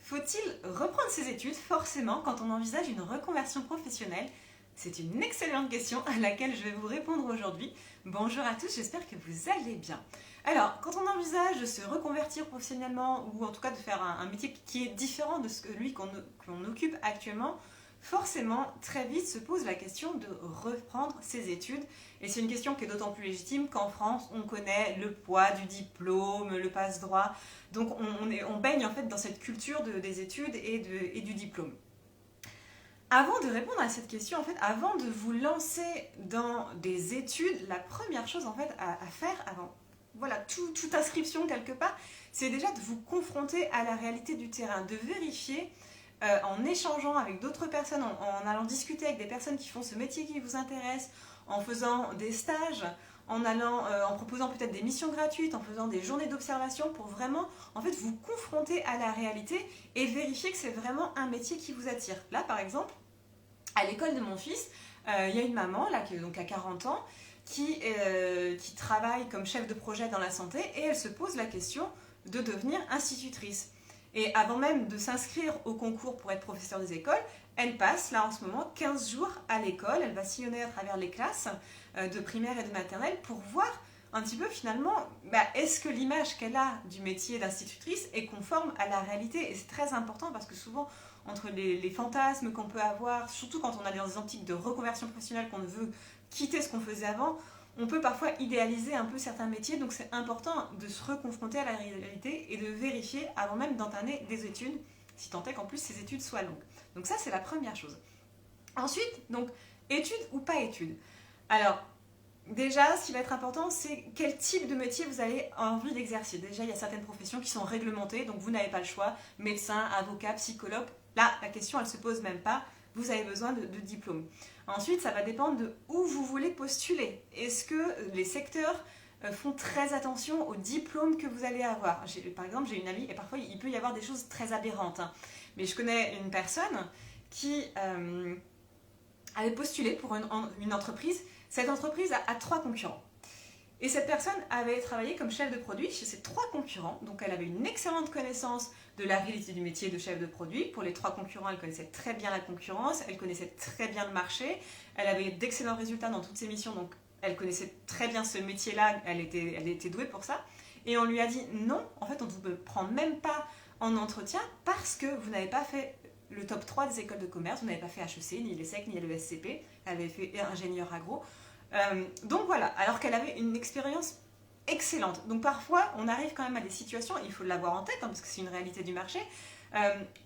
Faut-il reprendre ses études forcément quand on envisage une reconversion professionnelle? C'est une excellente question à laquelle je vais vous répondre aujourd'hui. Bonjour à tous, j'espère que vous allez bien. Alors, quand on envisage de se reconvertir professionnellement ou en tout cas de faire un métier qui est différent de celui qu'on occupe actuellement, forcément, très vite se pose la question de reprendre ses études. Et c'est une question qui est d'autant plus légitime qu'en France, on connaît le poids du diplôme, le passe-droit. Donc on baigne en fait dans cette culture des études et du diplôme. Avant de répondre à cette question, en fait, avant de vous lancer dans des études, la première chose en fait à faire avant, voilà, toute inscription quelque part, c'est déjà de vous confronter à la réalité du terrain, de vérifier en échangeant avec d'autres personnes, en allant discuter avec des personnes qui font ce métier qui vous intéresse, en faisant des stages, en proposant peut-être des missions gratuites, en faisant des journées d'observation pour vraiment en fait, vous confronter à la réalité et vérifier que c'est vraiment un métier qui vous attire. Là, par exemple, à l'école de mon fils, il y a une maman là, qui a 40 ans qui travaille comme chef de projet dans la santé et elle se pose la question de devenir institutrice. Et avant même de s'inscrire au concours pour être professeur des écoles, elle passe là en ce moment 15 jours à l'école, elle va sillonner à travers les classes de primaire et de maternelle pour voir un petit peu finalement est-ce que l'image qu'elle a du métier d'institutrice est conforme à la réalité. Et c'est très important parce que souvent entre les fantasmes qu'on peut avoir, surtout quand on est dans des optiques de reconversion professionnelle, qu'on veut quitter ce qu'on faisait avant, on peut parfois idéaliser un peu certains métiers, donc c'est important de se reconfronter à la réalité et de vérifier avant même d'entamer des études, si tant est qu'en plus ces études soient longues. Donc ça, c'est la première chose. Ensuite, donc, études ou pas études. Alors, déjà, ce qui va être important, c'est quel type de métier vous avez envie d'exercer. Déjà, il y a certaines professions qui sont réglementées, donc vous n'avez pas le choix. Médecin, avocat, psychologue, là, la question, elle ne se pose même pas. Vous avez besoin de diplôme. Ensuite, ça va dépendre de où vous voulez postuler. Est-ce que les secteurs font très attention aux diplômes que vous allez avoir? Par exemple, j'ai une amie, et parfois il peut y avoir des choses très aberrantes, hein, mais je connais une personne qui avait postulé pour une entreprise. Cette entreprise a 3 concurrents. Et cette personne avait travaillé comme chef de produit chez ces 3 concurrents. Donc elle avait une excellente connaissance de la réalité du métier de chef de produit. Pour les 3 concurrents, elle connaissait très bien la concurrence, elle connaissait très bien le marché, elle avait d'excellents résultats dans toutes ses missions, donc elle connaissait très bien ce métier-là, elle était douée pour ça. Et on lui a dit non, en fait on ne vous prend même pas en entretien parce que vous n'avez pas fait le top 3 des écoles de commerce, vous n'avez pas fait HEC, ni l'ESSEC, ni l'ESCP, elle avait fait ingénieur agro. Donc voilà, alors qu'elle avait une expérience excellente. Donc parfois, on arrive quand même à des situations, il faut l'avoir en tête, hein, parce que c'est une réalité du marché,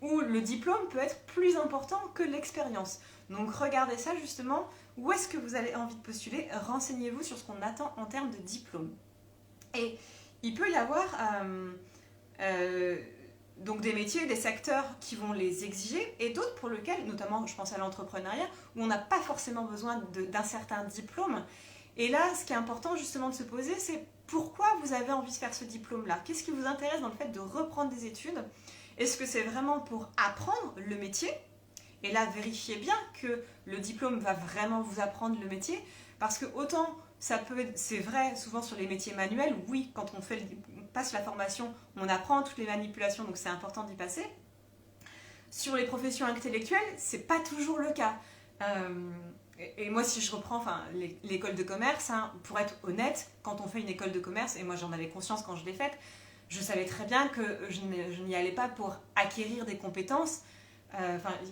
où le diplôme peut être plus important que l'expérience. Donc regardez ça justement, où est-ce que vous avez envie de postuler, renseignez-vous sur ce qu'on attend en termes de diplôme. Et il peut y avoir donc des métiers, des secteurs qui vont les exiger et d'autres pour lesquels, notamment je pense à l'entrepreneuriat, où on n'a pas forcément besoin d'un certain diplôme. Et là, ce qui est important justement de se poser, c'est pourquoi vous avez envie de faire ce diplôme-là? Qu'est-ce qui vous intéresse dans le fait de reprendre des études? Est-ce que c'est vraiment pour apprendre le métier? Et là, vérifiez bien que le diplôme va vraiment vous apprendre le métier, parce que autant c'est vrai souvent sur les métiers manuels, oui, quand on passe la formation, on apprend toutes les manipulations, donc c'est important d'y passer. Sur les professions intellectuelles, c'est pas toujours le cas. Et moi, si je reprends l'école de commerce, hein, pour être honnête, quand on fait une école de commerce, et moi j'en avais conscience quand je l'ai faite, je savais très bien que je n'y allais pas pour acquérir des compétences.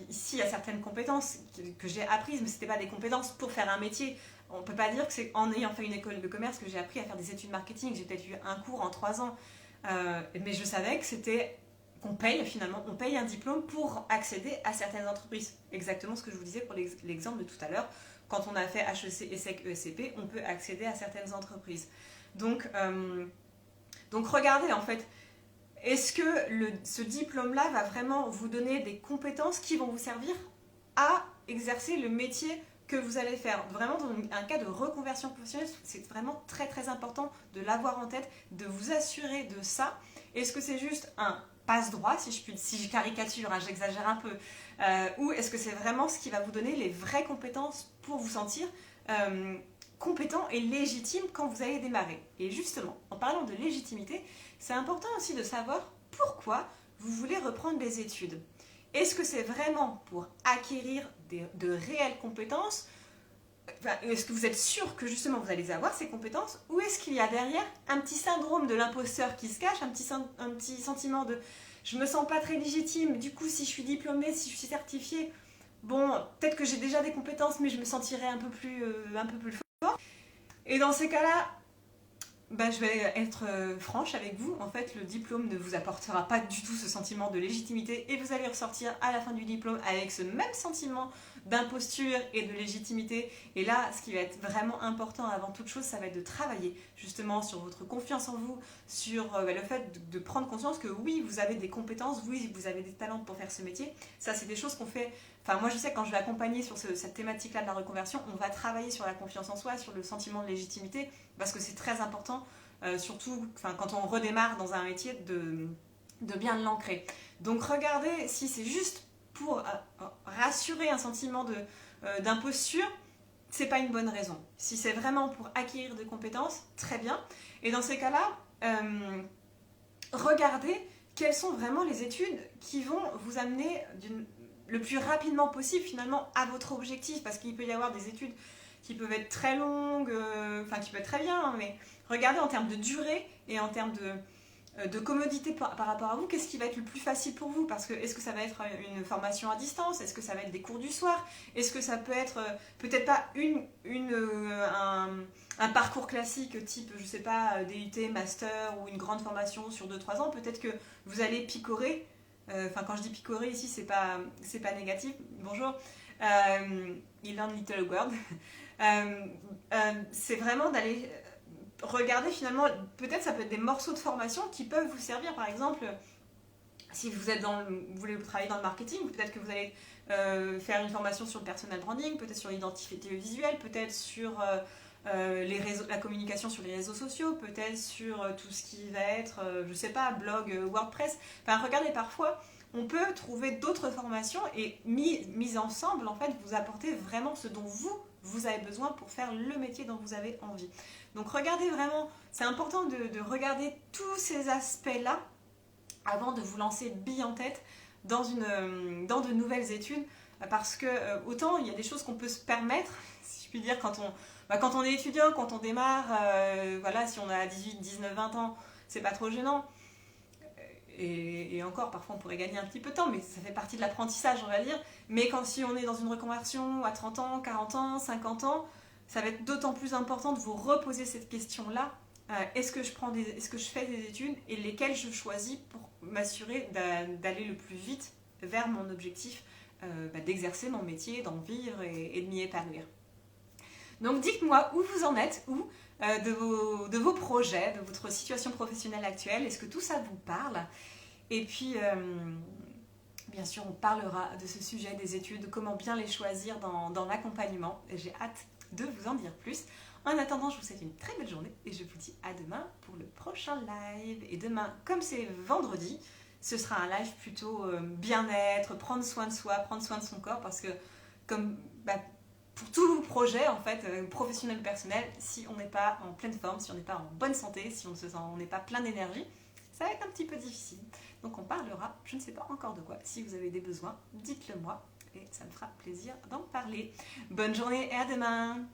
Ici, il y a certaines compétences que j'ai apprises, mais ce n'étaient pas des compétences pour faire un métier. On ne peut pas dire que c'est en ayant fait une école de commerce que j'ai appris à faire des études marketing. J'ai peut-être eu un cours en 3 ans, mais je savais que c'était qu'on paye finalement, on paye un diplôme pour accéder à certaines entreprises. Exactement ce que je vous disais pour l'exemple de tout à l'heure. Quand on a fait HEC, ESSEC, ESCP, on peut accéder à certaines entreprises. Donc regardez en fait, est-ce que ce diplôme-là va vraiment vous donner des compétences qui vont vous servir à exercer le métier que vous allez faire? Vraiment, dans un cas de reconversion professionnelle, c'est vraiment très très important de l'avoir en tête, de vous assurer de ça. Est-ce que c'est juste un passe-droit, si je caricature, hein, j'exagère un peu, ou est-ce que c'est vraiment ce qui va vous donner les vraies compétences pour vous sentir compétent et légitime quand vous allez démarrer? Et justement, en parlant de légitimité, c'est important aussi de savoir pourquoi vous voulez reprendre les études. Est-ce que c'est vraiment pour acquérir de réelles compétences? Enfin, est-ce que vous êtes sûr que justement vous allez avoir ces compétences? Ou est-ce qu'il y a derrière un petit syndrome de l'imposteur qui se cache, un petit sentiment de je me sens pas très légitime, du coup si je suis diplômée, si je suis certifiée, bon, peut-être que j'ai déjà des compétences mais je me sentirais un peu plus fort. Et dans ces cas-là, je vais être franche avec vous. En fait, le diplôme ne vous apportera pas du tout ce sentiment de légitimité et vous allez ressortir à la fin du diplôme avec ce même sentiment d'imposture et de légitimité. Et là, ce qui va être vraiment important avant toute chose, ça va être de travailler justement sur votre confiance en vous, sur le fait de prendre conscience que oui, vous avez des compétences, oui, vous avez des talents pour faire ce métier. Ça, c'est des choses qu'on fait. Enfin, moi, je sais que quand je vais accompagner sur cette thématique-là de la reconversion, on va travailler sur la confiance en soi, sur le sentiment de légitimité, parce que c'est très important, surtout quand on redémarre dans un métier, de bien l'ancrer. Donc, regardez si c'est juste pour rassurer un sentiment d'imposture, c'est pas une bonne raison. Si c'est vraiment pour acquérir des compétences, très bien. Et dans ces cas-là, regardez quelles sont vraiment les études qui vont vous amener le plus rapidement possible finalement à votre objectif, parce qu'il peut y avoir des études qui peuvent être très longues, qui peuvent être très bien, hein, mais regardez en termes de durée et en termes de commodité par rapport à vous, qu'est-ce qui va être le plus facile pour vous? Parce que est-ce que ça va être une formation à distance? Est-ce que ça va être des cours du soir? Est-ce que ça peut être peut-être pas un parcours classique type, je sais pas, DUT, master ou une grande formation sur 2-3 ans? Peut-être que vous allez picorer. Quand je dis picorer ici, c'est pas négatif. Bonjour. You learn little word. C'est vraiment d'aller regarder finalement, peut-être ça peut être des morceaux de formation qui peuvent vous servir. Par exemple, si vous voulez travailler dans le marketing, peut-être que vous allez faire une formation sur le personal branding, peut-être sur l'identité visuelle, peut-être sur la communication sur les réseaux sociaux, peut-être sur tout ce qui va être, je sais pas, blog, WordPress. Enfin, regardez, parfois, on peut trouver d'autres formations et mises ensemble, en fait, vous apporter vraiment ce dont vous avez besoin pour faire le métier dont vous avez envie. Donc, regardez vraiment, c'est important de regarder tous ces aspects-là avant de vous lancer bille en tête dans de nouvelles études, parce que autant il y a des choses qu'on peut se permettre, si je puis dire, quand on est étudiant, quand on démarre, si on a 18, 19, 20 ans, c'est pas trop gênant. Et encore, parfois on pourrait gagner un petit peu de temps, mais ça fait partie de l'apprentissage, on va dire. Mais si on est dans une reconversion à 30 ans, 40 ans, 50 ans, ça va être d'autant plus important de vous reposer cette question-là. Est-ce que je fais des études et lesquelles je choisis pour m'assurer d'aller le plus vite vers mon objectif d'exercer mon métier, d'en vivre et de m'y épanouir. Donc dites-moi où vous en êtes, de vos projets, de votre situation professionnelle actuelle. Est-ce que tout ça vous parle? Et puis, bien sûr, on parlera de ce sujet des études, comment bien les choisir dans l'accompagnement. J'ai hâte de vous en dire plus. En attendant, je vous souhaite une très belle journée et je vous dis à demain pour le prochain live. Et demain, comme c'est vendredi, ce sera un live plutôt bien-être, prendre soin de soi, prendre soin de son corps, parce que pour tout projet en fait, professionnel ou personnel, si on n'est pas en pleine forme, si on n'est pas en bonne santé, si on n'est pas plein d'énergie, ça va être un petit peu difficile. Donc on parlera, je ne sais pas encore de quoi. Si vous avez des besoins, dites-le moi et ça me fera plaisir d'en parler. Bonne journée et à demain!